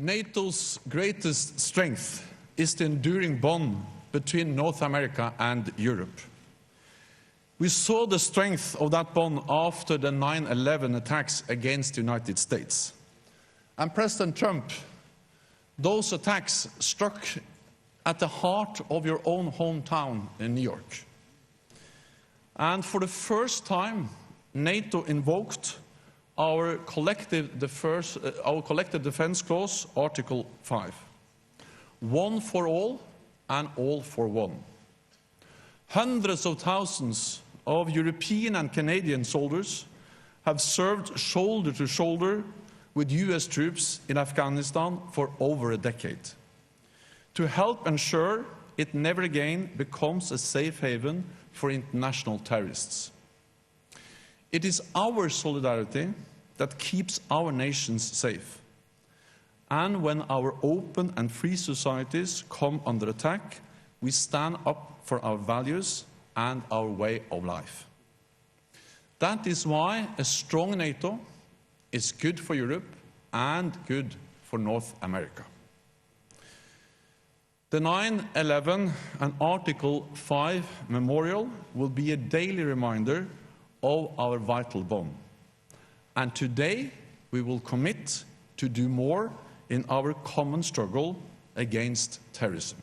NATO's greatest strength is the enduring bond between North America and Europe. We saw the strength of that bond after the 9/11 attacks against the United States. And President Trump, those attacks struck at the heart of your own hometown in New York. And for the first time, NATO invoked our collective defense clause, Article 5. One for all and all for one. Hundreds of thousands of European and Canadian soldiers have served shoulder to shoulder with US troops in Afghanistan for over a decade, to help ensure it never again becomes a safe haven for international terrorists. It is our solidarity that keeps our nations safe. And when our open and free societies come under attack, we stand up for our values and our way of life. That is why a strong NATO is good for Europe and good for North America. The 9/11 and Article 5 memorial will be a daily reminder of our vital bond. And today we will commit to do more in our common struggle against terrorism.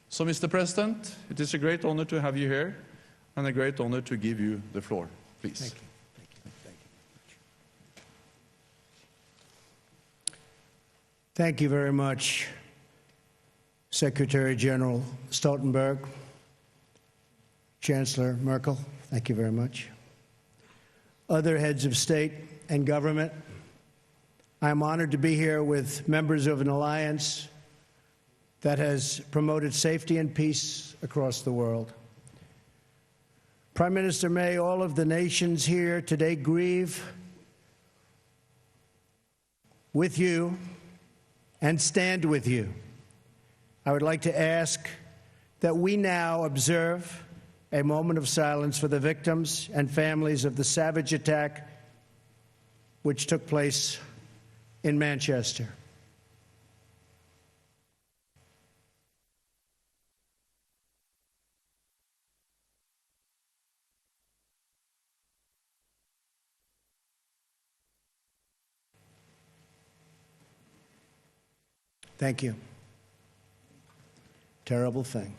So, Mr. President, it is a great honor to have you here and a great honor to give you the floor. Please. Thank you. Thank you. Thank you. Thank you very much, Secretary General Stoltenberg, Chancellor Merkel. Thank you very much. Other heads of state and government, I'm honored to be here with members of an alliance that has promoted safety and peace across the world. Prime Minister May, all of the nations here today grieve with you and stand with you. I would like to ask that we now observe a moment of silence for the victims and families of the savage attack which took place in Manchester. Thank you. Terrible thing.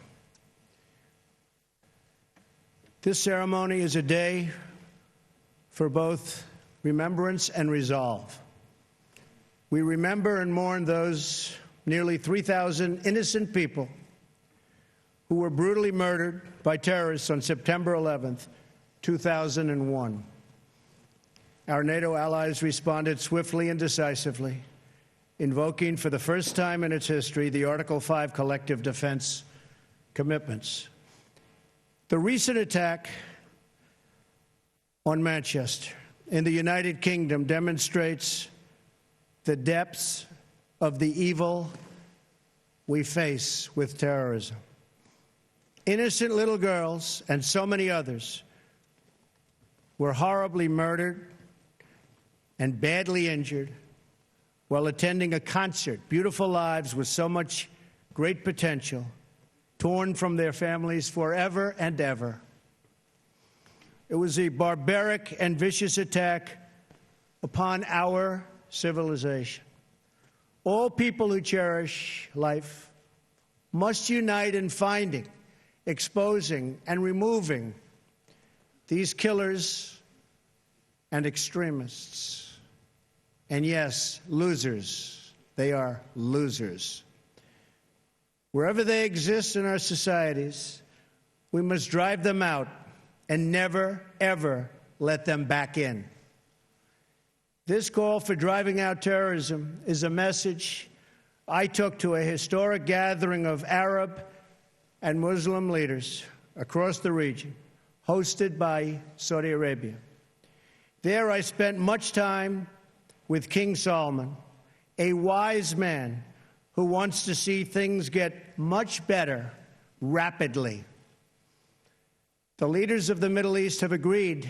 This ceremony is a day for both remembrance and resolve. We remember and mourn those nearly 3,000 innocent people who were brutally murdered by terrorists on September 11th, 2001. Our NATO allies responded swiftly and decisively, invoking for the first time in its history the Article 5 collective defense commitments. The recent attack on Manchester in the United Kingdom demonstrates the depths of the evil we face with terrorism. Innocent little girls and so many others were horribly murdered and badly injured while attending a concert. Beautiful lives with so much great potential, torn from their families forever and ever. It was a barbaric and vicious attack upon our civilization. All people who cherish life must unite in finding, exposing, and removing these killers and extremists. And yes, losers. They are losers. Wherever they exist in our societies, we must drive them out and never, ever let them back in. This call for driving out terrorism is a message I took to a historic gathering of Arab and Muslim leaders across the region, hosted by Saudi Arabia. There I spent much time with King Solomon, a wise man who wants to see things get much better rapidly. The leaders of the Middle East have agreed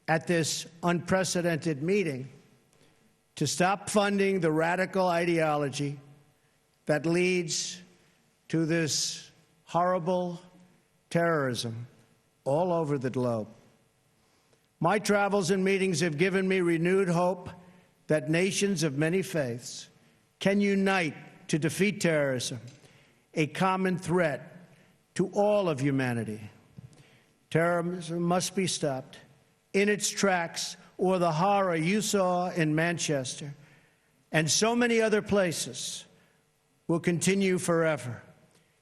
at this unprecedented meeting to stop funding the radical ideology that leads to this horrible terrorism all over the globe. My travels and meetings have given me renewed hope that nations of many faiths can unite to defeat terrorism, a common threat to all of humanity. Terrorism must be stopped in its tracks, or the horror you saw in Manchester and so many other places will continue forever.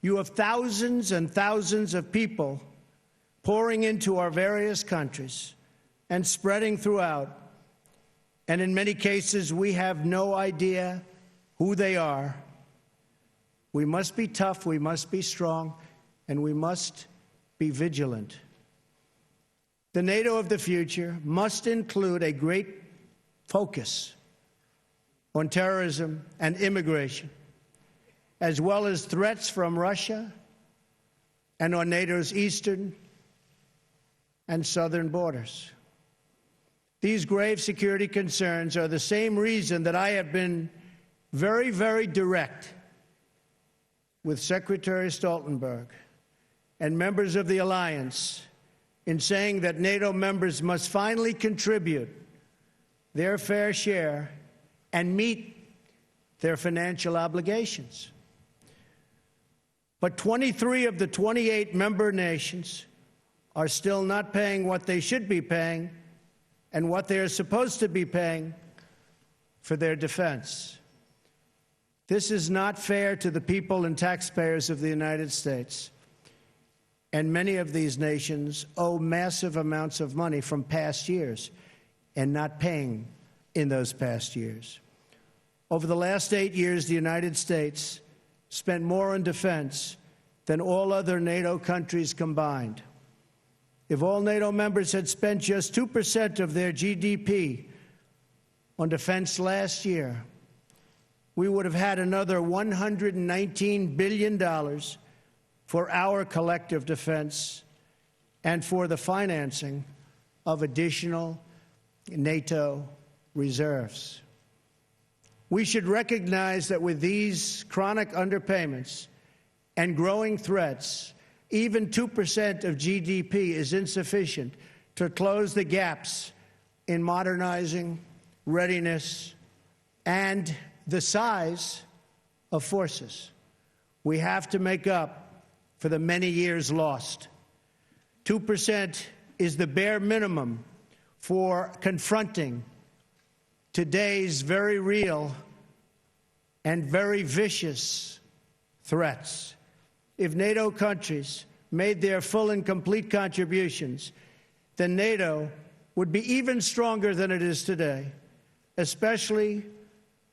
You have thousands and thousands of people pouring into our various countries and spreading throughout, and in many cases we have no idea who they are. We must be tough, we must be strong, and we must be vigilant. The NATO of the future must include a great focus on terrorism and immigration, as well as threats from Russia and on NATO's eastern and southern borders. These grave security concerns are the same reason that I have been very, very direct with Secretary Stoltenberg and members of the alliance in saying that NATO members must finally contribute their fair share and meet their financial obligations. But 23 of the 28 member nations are still not paying what they should be paying and what they are supposed to be paying for their defense. This is not fair to the people and taxpayers of the United States. And many of these nations owe massive amounts of money from past years and not paying in those past years. Over the last 8 years, the United States spent more on defense than all other NATO countries combined. If all NATO members had spent just 2% of their GDP on defense last year, we would have had another $119 billion for our collective defense and for the financing of additional NATO reserves. We should recognize that with these chronic underpayments and growing threats, even 2% of GDP is insufficient to close the gaps in modernizing, readiness, and the size of forces. We have to make up for the many years lost. 2% is the bare minimum for confronting today's very real and very vicious threats. If NATO countries made their full and complete contributions, then NATO would be even stronger than it is today, especially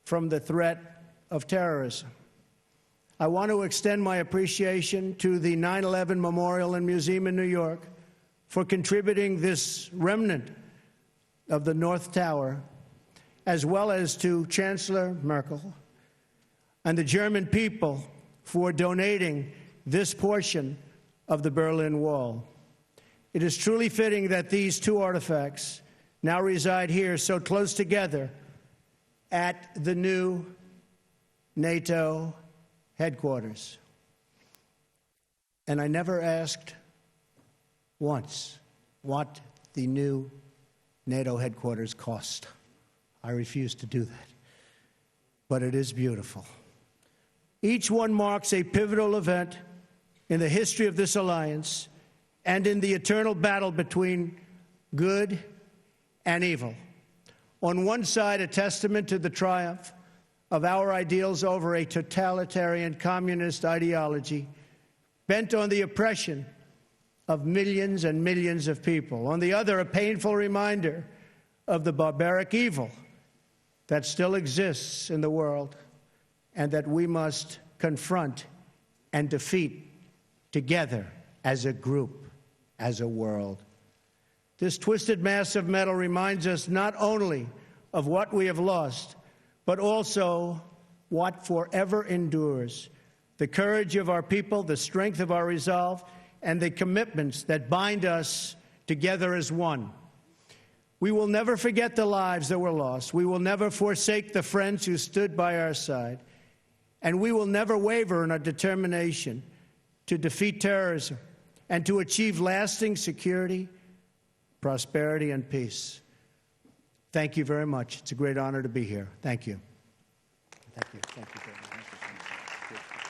from the threat of terrorism. I want to extend my appreciation to the 9/11 Memorial and Museum in New York for contributing this remnant of the North Tower, as well as to Chancellor Merkel and the German people for donating this portion of the Berlin Wall. It is truly fitting that these two artifacts now reside here so close together at the new NATO headquarters. And I never asked once what the new NATO headquarters cost. I refuse to do that. But it is beautiful. Each one marks a pivotal event in the history of this alliance and in the eternal battle between good and evil. On one side, a testament to the triumph of our ideals over a totalitarian communist ideology bent on the oppression of millions and millions of people. On the other, a painful reminder of the barbaric evil that still exists in the world and that we must confront and defeat together as a group, as a world. This twisted mass of metal reminds us not only of what we have lost, but also what forever endures, the courage of our people, the strength of our resolve, and the commitments that bind us together as one. We will never forget the lives that were lost. We will never forsake the friends who stood by our side. And we will never waver in our determination to defeat terrorism and to achieve lasting security, prosperity, and peace. Thank you very much. It's a great honor to be here. Thank you. Thank you. Thank you very much.